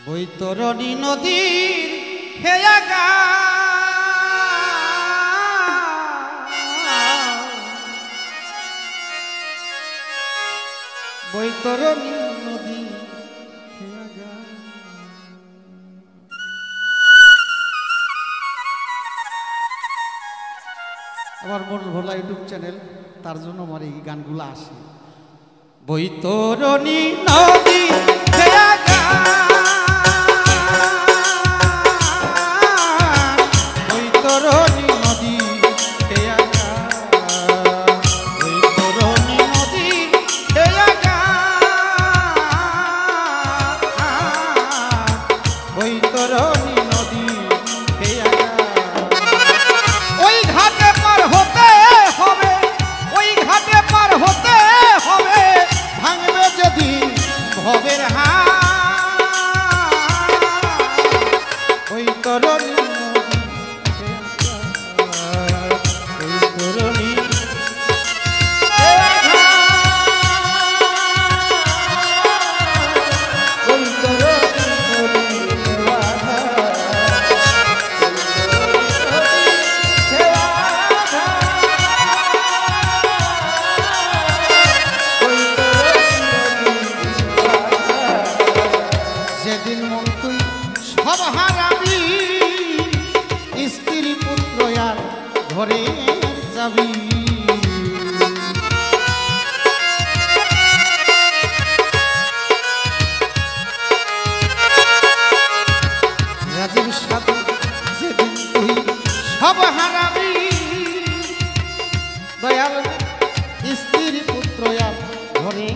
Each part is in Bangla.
বৈতরণী নদীর হেয়া গা বৈতরণী নদী হেয়া গা। আমার মোড়ল ভোলা ইউটিউব চ্যানেল, তার জন্য আমার এই গানগুলো আসে। বৈতরণী নদী হেয়া গা বৈতরণী নদী হেয়া গা বৈতরণী নদী হেয়া গা বৈতরণী নদী হেয়া গা। ওই ঘাটে পার হতে হবে, ওই ঘাটে পার হতে হবে, ভাঙবে যদি ভবের হাত। বৈতরণী যেদিন মন তুই সব হারাবি, স্ত্রী পুত্র আর ঘরে যাবি। রাজীব সাধু যেদিন তুই সব হারাবি, দয়াল স্ত্রী পুত্র আর ঘরে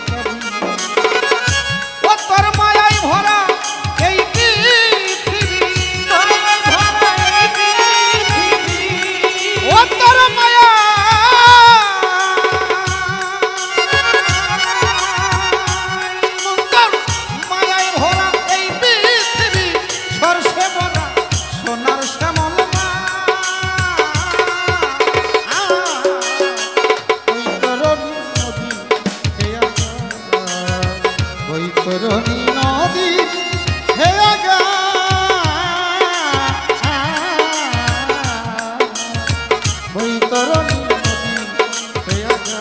যাবি। ও তোর মায়ায় ভরা এই পৃথিবী, ও তোর মায়া মায়ায় ভরা এই পৃথিবী, সরষে ভরা সোনার শ্যামল মা। বৈতরণী নদী হেয়া গা বৈতরণী নদী হেয়া গা বৈতরণী নদী হেয়া গা।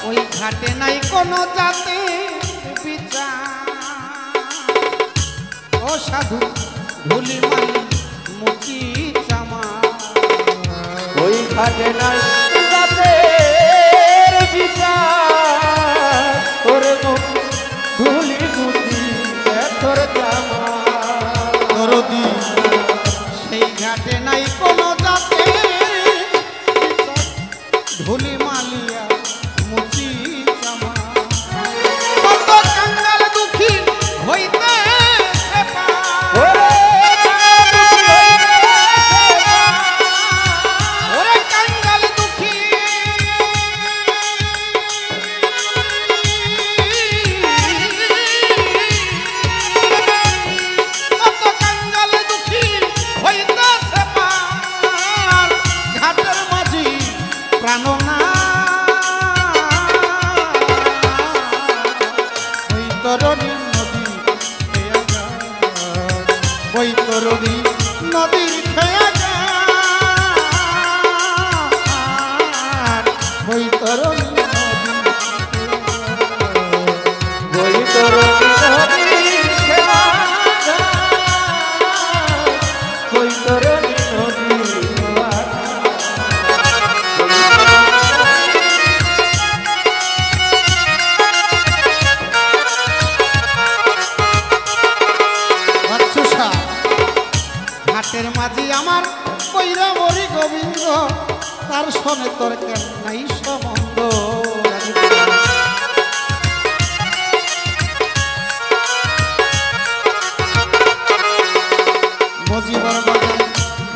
ওই ঘাটে নাই কোনো জাতে বিচার, ও সাধু ঢুলি মাই মুখি চামা। ওই ঘাটে নাই জাতের বিচার, তোর ধুলি মুখি তোর জামা। দরদি সেই ঘাটে নাই কোনো জাতে ঢুলি মালিয়া মুচি চামা। কত কাঙ্গাল দুঃখী হইতে ওরে কাঙ্গাল দুঃখী, কত কাঙ্গাল দুঃখী হইতেছে পার, ঘাটের মাঝি প্রাণ না। বৈতরণী নদী হেয়া গা বৈতরণী নদীর হেয়া গা বৈতরণী নদী বৈতরণী নদীর হেয়া গা বৈতরণী নদীর হেয়া গা। ঘাটের মাঝি আমার কইরা মরি গোবিন্দ তার সনে তোর কেন নাই সম্বন্ধ মজিবর বাজার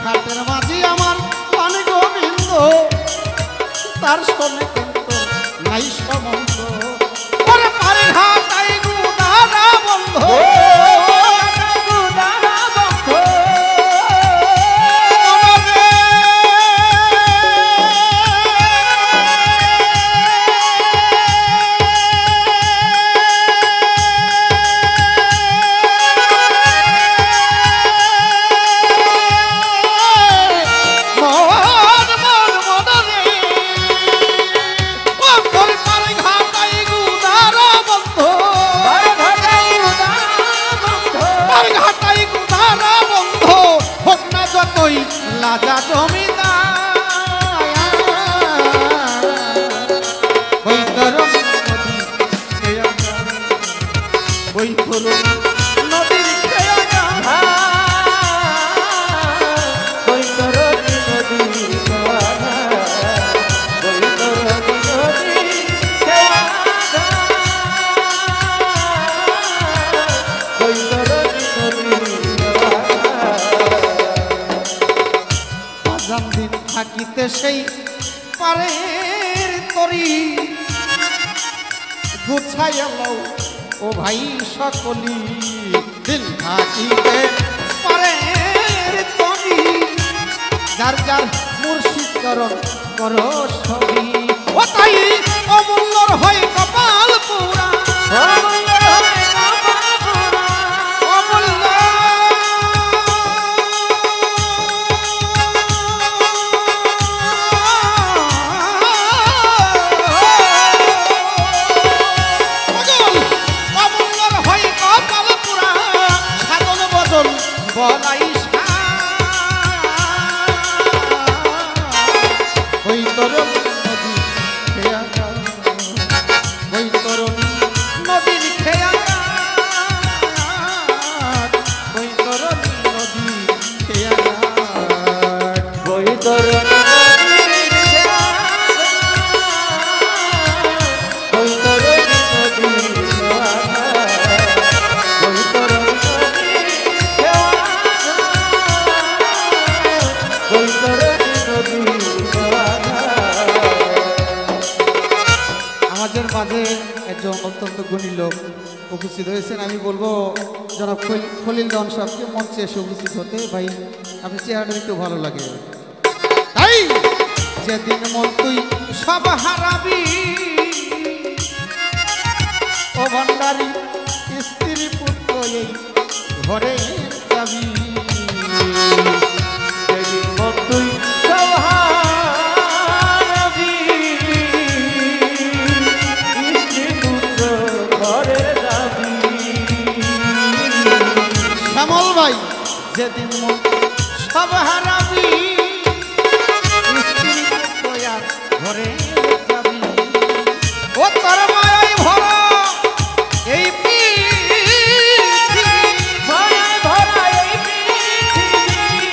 ঘাটের মাঝি আমার পানি গোবিন্দ তার সনে কেন তোর নাই সম্বন্ধ ওরে পারে ঘাটাই গুদারা বন্ধ লাজা জমিদার বৈতরণ নদীর খেয়া বৈতরণী নদীর বৈতরণী নদীর বৈতরণী দিন থাকিতে সেই পারের তরি গুছাইয়া লও ও ভাই সকলি দিন থাকিতে পারের তরি যার যার মুর্শিদ চরণ করো ছবি ও তাই অমূল্যর হয় কপাল পুরা আমাদের মাঝে একজন অত্যন্ত গুণী লোক উপস্থিত হয়েছেন আমি বলবো জনাব খলিল দেওয়ান সাহেবকে মঞ্চে এসে উপস্থিত হতে ভাই আপনি চেহারাটা একটু ভালো লাগে তাই যেদিন মন তুই সব হারাবি ও ভান্ডারি স্ত্রী পুত্র এই ঘরে যাবি যেদিন মন তুই সব হারাবি স্ত্রী পুত্র ঘরে যাবি শ্যামল ভাই যেদিন মন সব হারাবি স্ত্রী পুত্র আর ঘরে যাবি ও তোর মায়াই ভরা এই মায়ায় ভরা এই পৃথিবী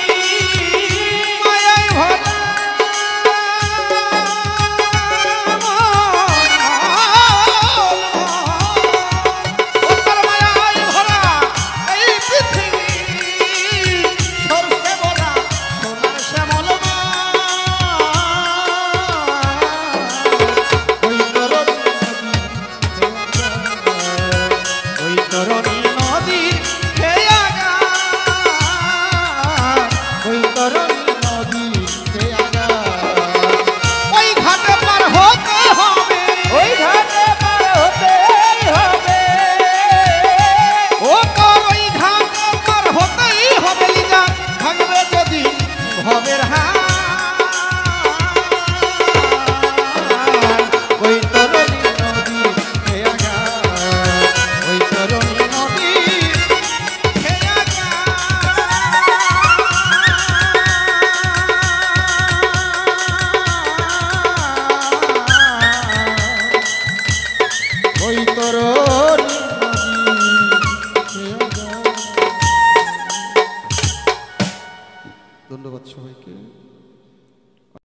ধন্যবাদ সবাইকে।